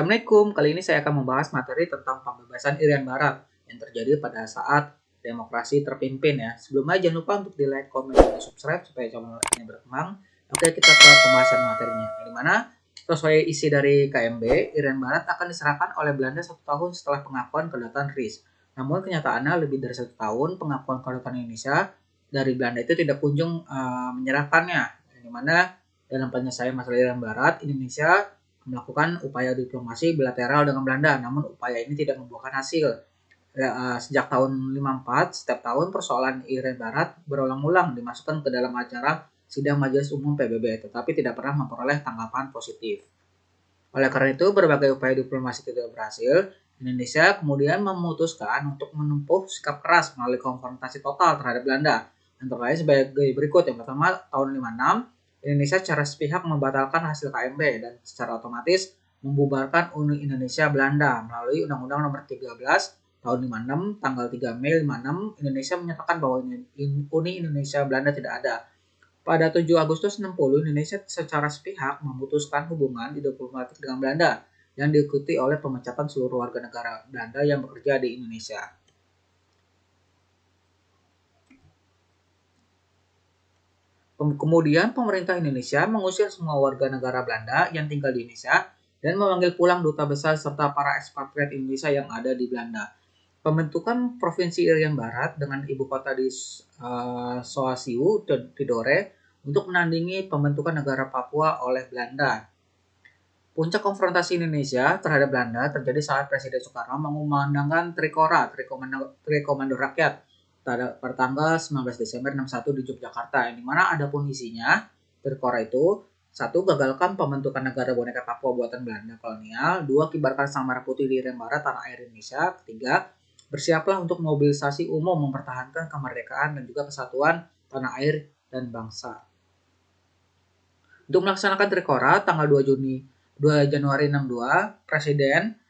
Assalamualaikum, kali ini saya akan membahas materi tentang pembebasan Irian Barat yang terjadi pada saat demokrasi terpimpin ya. Sebelumnya jangan lupa untuk di like, komen, dan subscribe supaya channel ini berkembang. Oke, kita ke pembahasan materinya. Di mana sesuai isi dari KMB, Irian Barat akan diserahkan oleh Belanda 1 tahun setelah pengakuan kedaulatan RIS. Namun kenyataannya lebih dari 1 tahun pengakuan kedaulatan Indonesia dari Belanda itu tidak kunjung menyerahkannya. Di mana dalam penyelesaian masalah Irian Barat, Indonesia melakukan upaya diplomasi bilateral dengan Belanda, namun upaya ini tidak membuahkan hasil. Sejak tahun 54, setiap tahun persoalan Irian Barat berulang-ulang dimasukkan ke dalam acara sidang Majelis Umum PBB, tetapi tidak pernah memperoleh tanggapan positif. Oleh karena itu, berbagai upaya diplomasi tidak berhasil. Indonesia kemudian memutuskan untuk menempuh sikap keras melalui konfrontasi total terhadap Belanda. Antara lain sebagai berikut. Yang pertama, tahun 56, Indonesia secara sepihak membatalkan hasil KMB dan secara otomatis membubarkan Uni Indonesia Belanda melalui Undang-Undang Nomor 13 tahun 56, tanggal 3 Mei 56, Indonesia menyatakan bahwa Uni Indonesia Belanda tidak ada. Pada 7 Agustus 60, Indonesia secara sepihak memutuskan hubungan diplomatik dengan Belanda yang diikuti oleh pemecatan seluruh warga negara Belanda yang bekerja di Indonesia. Kemudian pemerintah Indonesia mengusir semua warga negara Belanda yang tinggal di Indonesia dan memanggil pulang duta besar serta para ekspatriat Indonesia yang ada di Belanda. Pembentukan Provinsi Irian Barat dengan ibu kota di Soasiu, Tidore, untuk menandingi pembentukan negara Papua oleh Belanda. Puncak konfrontasi Indonesia terhadap Belanda terjadi saat Presiden Soekarno mengumandangkan Trikora, Trikomando Rakyat, pada tanggal 19 Desember 61 di Yogyakarta, di mana ada pun isinya. Trikora itu: 1. Gagalkan pembentukan negara boneka Papua buatan Belanda kolonial. 2. Kibarkan sang merah putih di Irian Barat, tanah air Indonesia. 3. Bersiaplah untuk mobilisasi umum mempertahankan kemerdekaan dan juga kesatuan tanah air dan bangsa. Untuk melaksanakan Trikora, tanggal 2 Januari 62, Presiden,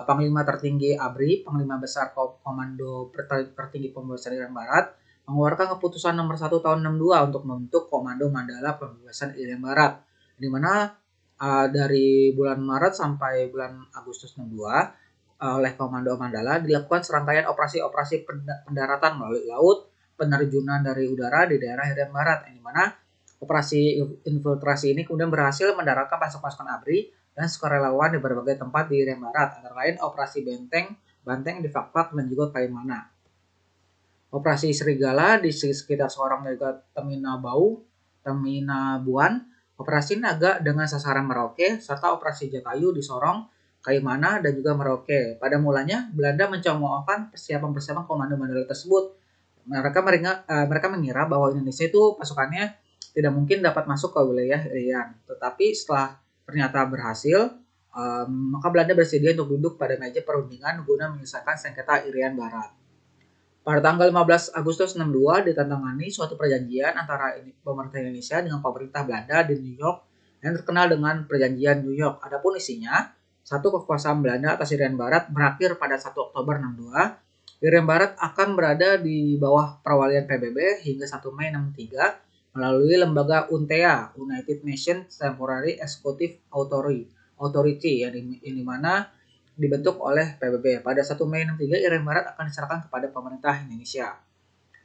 Panglima Tertinggi ABRI, Panglima Besar Komando Tertinggi Pembebasan Irian Barat, mengeluarkan keputusan nomor 1 tahun 62 untuk membentuk Komando Mandala Pembebasan Irian Barat, di mana dari bulan Maret sampai bulan Agustus 62 oleh Komando Mandala dilakukan serangkaian operasi-operasi pendaratan melalui laut, penerjunan dari udara di daerah Irian Barat, di mana operasi infiltrasi ini kemudian berhasil mendaratkan pasukan ABRI dan sukarelawan di berbagai tempat di Irian Barat, antara lain Operasi Banteng di Fakfak dan juga Kaimana. Operasi Serigala di sekitar Sorong dan juga Teminabuan, Operasi Naga dengan sasaran Merauke, serta Operasi Jatayu di Sorong, Kaimana, dan juga Merauke. Pada mulanya, Belanda mencemoohkan persiapan Komando Mandala tersebut. Mereka mengira bahwa Indonesia itu pasukannya tidak mungkin dapat masuk ke wilayah Irian. Tetapi setelah ternyata berhasil, maka Belanda bersedia untuk duduk pada meja perundingan guna menyelesaikan sengketa Irian Barat. Pada tanggal 15 Agustus 62 ditandatangani suatu perjanjian antara pemerintah Indonesia dengan pemerintah Belanda di New York yang terkenal dengan Perjanjian New York. Adapun isinya, 1. Kekuasaan Belanda atas Irian Barat berakhir pada 1 Oktober 62. Irian Barat akan berada di bawah perwalian PBB hingga 1 Mei 63 melalui lembaga UNTEA, United Nations Temporary Executive Authority, yang dimana dibentuk oleh PBB. Pada 1 Mei 63, Irian Barat akan diserahkan kepada pemerintah Indonesia.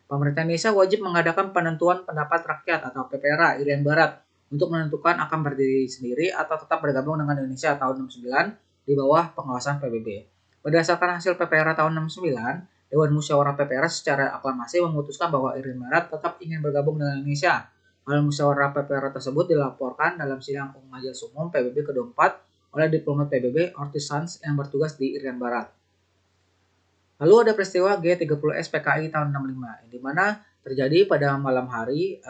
Pemerintah Indonesia wajib mengadakan penentuan pendapat rakyat atau PPRA Irian Barat untuk menentukan akan berdiri sendiri atau tetap bergabung dengan Indonesia tahun 69 di bawah pengawasan PBB. Berdasarkan hasil PPRA tahun 69, Dewan Musyawarah PPRA secara aklamasi memutuskan bahwa Irian Barat tetap ingin bergabung dengan Indonesia. Hal musyawarah PPRA tersebut dilaporkan dalam sidang Majelis Umum PBB ke-24 oleh diplomat PBB Ortiz Sanz yang bertugas di Irian Barat. Lalu ada peristiwa G30S PKI tahun 65, di mana terjadi pada malam hari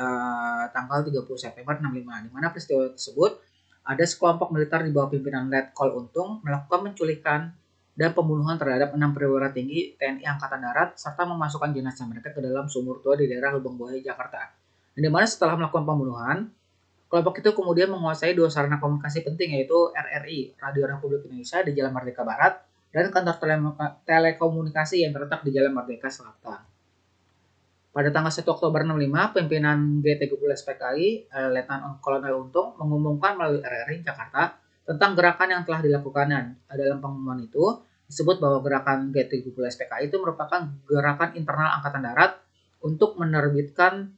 tanggal 30 September 65, di mana peristiwa tersebut ada sekelompok militer di bawah pimpinan Letkol Untung melakukan penculikan dan pembunuhan terhadap 6 perwira tinggi TNI Angkatan Darat serta memasukkan jenazah mereka ke dalam sumur tua di daerah Lubang Buaya, Jakarta. Di mana setelah melakukan pembunuhan, kelompok itu kemudian menguasai 2 sarana komunikasi penting, yaitu RRI, Radio Republik Indonesia di Jalan Merdeka Barat, dan kantor telekomunikasi yang terletak di Jalan Merdeka Selatan. Pada tanggal 1 Oktober 65, pimpinan G30S PKI, Letnan Kolonel Untung, mengumumkan melalui RRI Jakarta tentang gerakan yang telah dilakukannya. Dalam pengumuman itu disebut bahwa gerakan G30 SPKI itu merupakan gerakan internal Angkatan Darat untuk menertibkan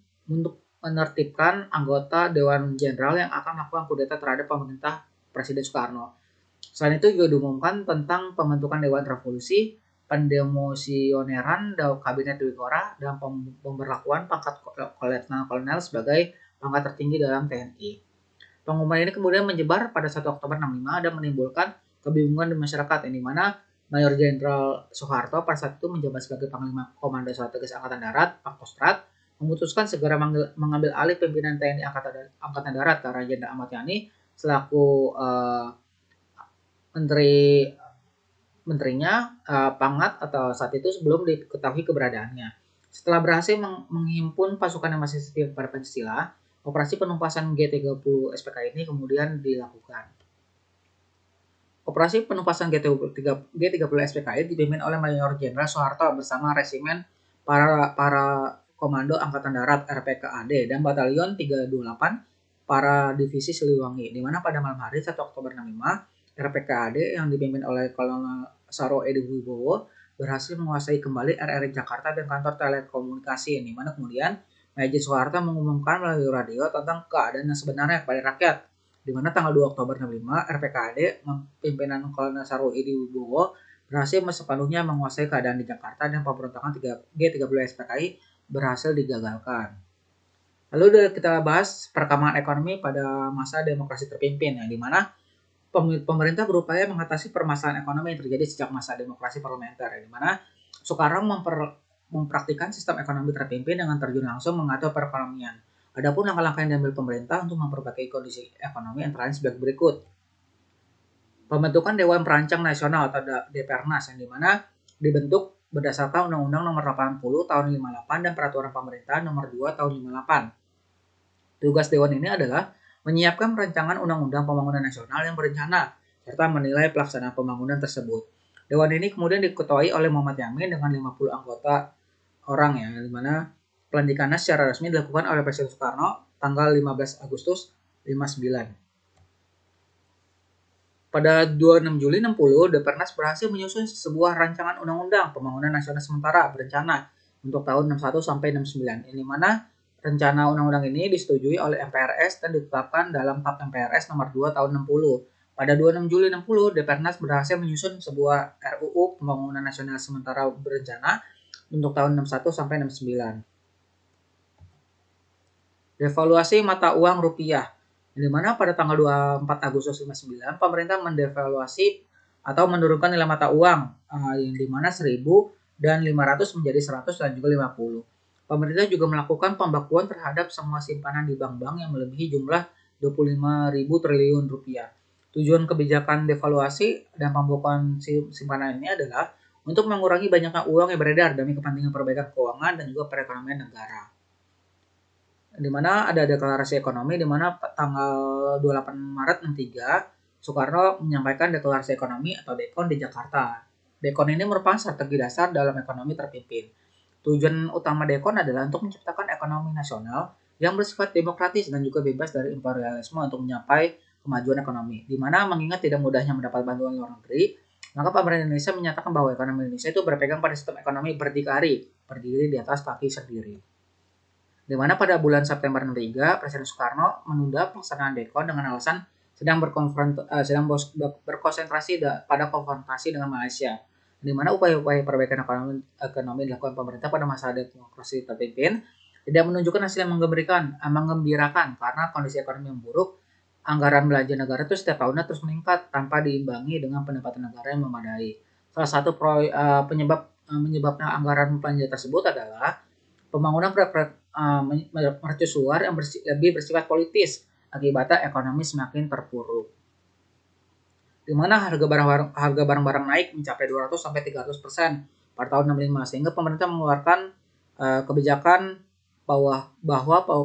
anggota Dewan Jenderal yang akan melakukan kudeta terhadap pemerintah Presiden Soekarno. Selain itu juga diumumkan tentang pembentukan Dewan Revolusi, pendemosioneran Kabinet Dwikora, dan pemberlakuan pangkat Letnan Kolonel sebagai pangkat tertinggi dalam TNI. Pengumuman ini kemudian menyebar pada 1 Oktober 65 dan menimbulkan kebingungan di masyarakat, yang dimana Mayor Jenderal Soeharto pada saat itu menjabat sebagai Panglima Komando Strategis Angkatan Darat, Pangkostrat, memutuskan segera mengambil alih pimpinan TNI Angkatan Darat karena Jenderal Ahmad Yani selaku menterinya Pangat atau saat itu sebelum diketahui keberadaannya. Setelah berhasil menghimpun pasukan yang masih setia pada Pancasila, operasi penumpasan G30 SPK ini kemudian dilakukan. Operasi penumpasan G30 SPKI dipimpin oleh Mayor Jenderal Soeharto bersama resimen para Komando Angkatan Darat RPKAD dan Batalion 328 para Divisi Siliwangi, di mana pada malam hari 1 Oktober 65 RPKAD yang dipimpin oleh Kolonel Saro Edi Wibowo berhasil menguasai kembali RRI Jakarta dan kantor telekomunikasi, di mana kemudian Mayor Soeharto mengumumkan melalui radio tentang keadaan yang sebenarnya kepada rakyat, di mana tanggal 2 Oktober 65 RPKAD pimpinan Kolonel Saro Edi Wibowo berhasil sepenuhnya menguasai keadaan di Jakarta dan pemberontakan G30 SPKI berhasil digagalkan. Lalu kita bahas perkembangan ekonomi pada masa demokrasi terpimpin, di mana pemerintah berupaya mengatasi permasalahan ekonomi yang terjadi sejak masa demokrasi parlementer, di mana Soekarno mempraktikkan sistem ekonomi terpimpin dengan terjun langsung mengatur perekonomian. Adapun langkah-langkah yang diambil pemerintah untuk memperbaiki kondisi ekonomi antara lain sebagai berikut. Pembentukan Dewan Perancang Nasional atau Depernas, yang dimana dibentuk berdasarkan Undang-Undang Nomor 80 Tahun 58 dan Peraturan Pemerintah Nomor 2 Tahun 58. Tugas Dewan ini adalah menyiapkan perancangan undang-undang pembangunan nasional yang berencana, serta menilai pelaksanaan pembangunan tersebut. Dewan ini kemudian diketuai oleh Muhammad Yamin dengan 50 anggota orang, di mana pelantikannya secara resmi dilakukan oleh Presiden Soekarno tanggal 15 Agustus 59. Pada 26 Juli 60, Depernas berhasil menyusun sebuah rancangan undang-undang pembangunan nasional sementara berencana untuk tahun 61 sampai 69, di mana rencana undang-undang ini disetujui oleh MPRS dan ditetapkan dalam TAP MPRS nomor 2 tahun 60. Pada 26 Juli 60, Depernas berhasil menyusun sebuah RUU Pembangunan Nasional Sementara Berencana untuk tahun 61 sampai 69. Devaluasi mata uang rupiah, di mana pada tanggal 24 Agustus 59 pemerintah mendevaluasi atau menurunkan nilai mata uang yang di mana 1.000 dan 500 menjadi 100 dan juga 50. Pemerintah juga melakukan pembekuan terhadap semua simpanan di bank-bank yang melebihi jumlah 25.000 triliun rupiah. Tujuan kebijakan devaluasi dan pembekuan simpanan ini adalah untuk mengurangi banyaknya uang yang beredar demi kepentingan perbaikan keuangan dan juga perekonomian negara. Di mana ada deklarasi ekonomi, di mana tanggal 28 Maret 63 Soekarno menyampaikan deklarasi ekonomi atau DEKON di Jakarta. DEKON ini merupakan strategi dasar dalam ekonomi terpimpin. Tujuan utama DEKON adalah untuk menciptakan ekonomi nasional yang bersifat demokratis dan juga bebas dari imperialisme untuk mencapai kemajuan ekonomi. Di mana mengingat tidak mudahnya mendapat bantuan luar negeri, maka pemerintah Indonesia menyatakan bahwa ekonomi Indonesia itu berpegang pada sistem ekonomi berdikari, berdiri di atas kaki sendiri. Di mana pada bulan September 63, Presiden Soekarno menunda pelaksanaan DEKON dengan alasan sedang berkonsentrasi pada konfrontasi dengan Malaysia, di mana upaya-upaya perbaikan ekonomi dilakukan pemerintah pada masa demokrasi terpimpin tidak menunjukkan hasil yang menggembirakan karena kondisi ekonomi yang buruk. Anggaran belanja negara itu setiap tahunnya terus meningkat tanpa diimbangi dengan pendapatan negara yang memadai. Salah satu penyebabnya anggaran belanja tersebut adalah pembangunan proyek mercusuar yang lebih bersifat politis, akibatnya ekonomi semakin terpuruk. Di mana harga barang-barang naik mencapai 200 sampai 300% pada tahun 65, sehingga pemerintah mengeluarkan kebijakan bahwa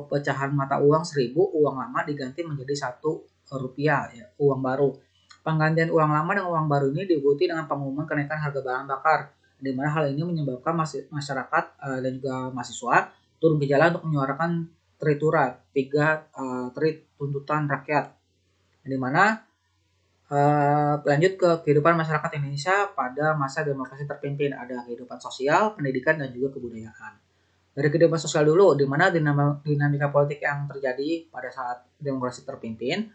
pecahan mata uang 1.000 uang lama diganti menjadi 1 rupiah, uang baru. Penggantian uang lama dengan uang baru ini diikuti dengan pengumuman kenaikan harga bahan bakar, di mana hal ini menyebabkan masyarakat dan juga mahasiswa turun ke jalan untuk menyuarakan Tritura, 3 tuntutan rakyat, di mana Lanjut ke kehidupan masyarakat Indonesia pada masa demokrasi terpimpin, ada kehidupan sosial, pendidikan, dan juga kebudayaan. Dari kehidupan sosial dulu, di mana dinamika politik yang terjadi pada saat demokrasi terpimpin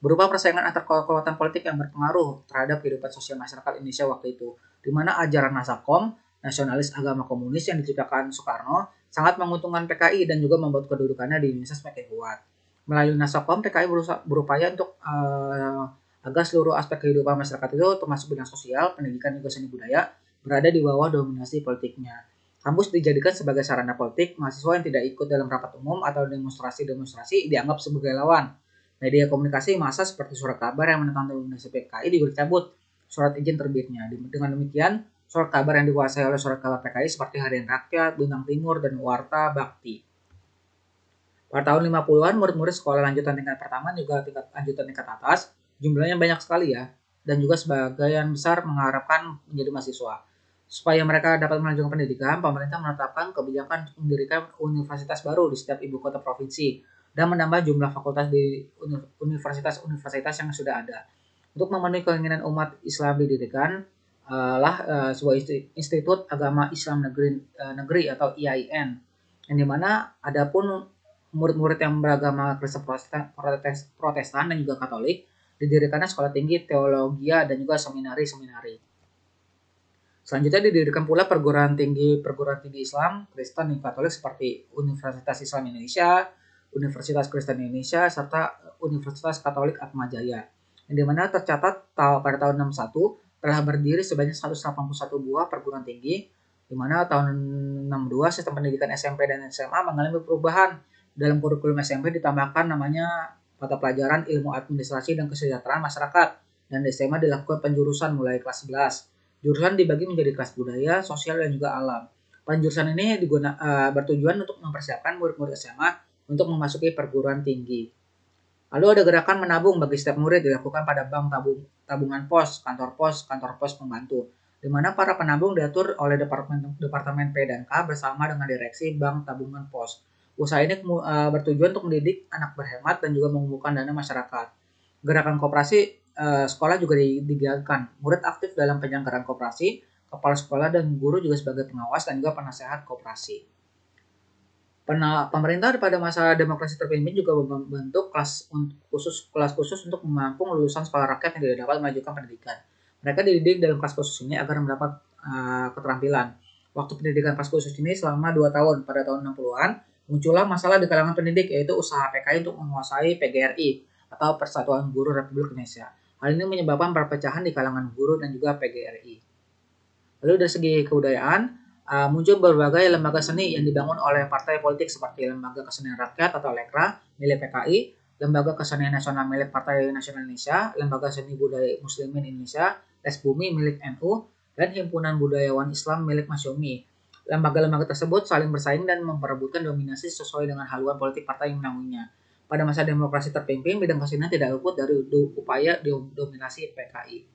berupa persaingan antar kekuatan politik yang berpengaruh terhadap kehidupan sosial masyarakat Indonesia waktu itu, di mana ajaran Nasakom, nasionalis agama komunis yang diciptakan Soekarno, sangat menguntungkan PKI dan juga membuat kedudukannya di Indonesia semakin kuat. Melalui Nasakom, PKI berupaya untuk agar seluruh aspek kehidupan masyarakat itu, termasuk bidang sosial, pendidikan, juga seni budaya, berada di bawah dominasi politiknya. Kampus dijadikan sebagai sarana politik, mahasiswa yang tidak ikut dalam rapat umum atau demonstrasi dianggap sebagai lawan. Media komunikasi massa seperti surat kabar yang menentang dominasi PKI juga dicabut surat izin terbitnya. Dengan demikian, surat kabar yang dikuasai oleh surat kabar PKI seperti Harian Rakyat, Bintang Timur, dan Warta Bakti. Pada tahun 50-an, murid-murid sekolah lanjutan tingkat pertama juga tingkat lanjutan tingkat atas, jumlahnya banyak sekali ya, dan juga sebagian besar mengharapkan menjadi mahasiswa. Supaya mereka dapat melanjutkan pendidikan, pemerintah menetapkan kebijakan untuk mendirikan universitas baru di setiap ibu kota provinsi dan menambah jumlah fakultas di universitas-universitas yang sudah ada. Untuk memenuhi keinginan umat Islam didirikan sebuah institut agama Islam negeri atau IAIN, yang dimana ada pun murid-murid yang beragama Kristen Protestan dan juga Katolik, didirikannya sekolah tinggi teologi dan juga seminari-seminari. Selanjutnya didirikan pula perguruan tinggi Islam, Kristen dan Katolik seperti Universitas Islam Indonesia, Universitas Kristen Indonesia, serta Universitas Katolik Atmajaya. Yang dimana tercatat pada tahun 61 telah berdiri sebanyak 181 buah perguruan tinggi, di mana tahun 62 sistem pendidikan SMP dan SMA mengalami perubahan. Dalam kurikulum SMP ditambahkan namanya mata pelajaran ilmu administrasi dan kesejahteraan masyarakat, dan di SMA dilakukan penjurusan mulai kelas 11. Jurusan dibagi menjadi kelas budaya, sosial, dan juga alam. Penjurusan ini bertujuan untuk mempersiapkan murid-murid SMA untuk memasuki perguruan tinggi. Lalu ada gerakan menabung bagi setiap murid dilakukan pada bank tabungan pos, kantor pos pembantu, di mana para penabung diatur oleh Departemen P dan K bersama dengan direksi bank tabungan pos. Usaha ini bertujuan untuk mendidik anak berhemat dan juga mengumpulkan dana masyarakat. Gerakan koperasi sekolah juga digiatkan. Murid aktif dalam penyelenggaraan koperasi, kepala sekolah dan guru juga sebagai pengawas dan juga penasehat koperasi. Pemerintah pada masa demokrasi terpimpin juga membentuk kelas khusus untuk menampung lulusan sekolah rakyat yang tidak dapat melanjutkan pendidikan. Mereka dididik dalam kelas khusus ini agar mendapat keterampilan. Waktu pendidikan kelas khusus ini selama 2 tahun. Pada tahun 60-an, muncullah masalah di kalangan pendidik, yaitu usaha PKI untuk menguasai PGRI atau Persatuan Guru Republik Indonesia. Hal ini menyebabkan perpecahan di kalangan guru dan juga PGRI. Lalu dari segi kebudayaan, muncul berbagai lembaga seni yang dibangun oleh partai politik seperti Lembaga Kesenian Rakyat atau LEKRA milik PKI, Lembaga Kesenian Nasional milik Partai Nasional Indonesia, Lembaga Seni Budaya Muslimin Indonesia, Les Bumi milik NU, dan Himpunan Budayawan Islam milik Masyumi. Lembaga-lembaga tersebut saling bersaing dan memperebutkan dominasi sesuai dengan haluan politik partai yang menanggungnya. Pada masa demokrasi terpimpin, bidang kesenian tidak luput dari upaya dominasi PKI.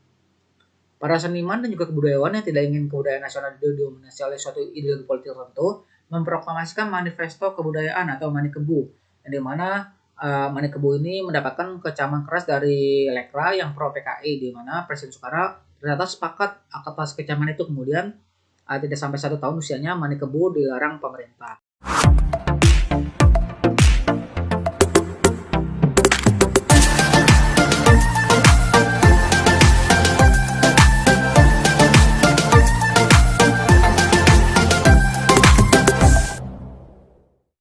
Para seniman dan juga kebudayawan yang tidak ingin kebudayaan nasional didominasi oleh suatu ideologi politik tertentu memproklamasikan manifesto kebudayaan atau Manikebu, yang dimana Manikebu ini mendapatkan kecaman keras dari Lekra yang pro PKI, di mana Presiden Soekarno ternyata sepakat atas kecaman itu. Kemudian tidak sampai 1 tahun usianya Manikebu dilarang pemerintah.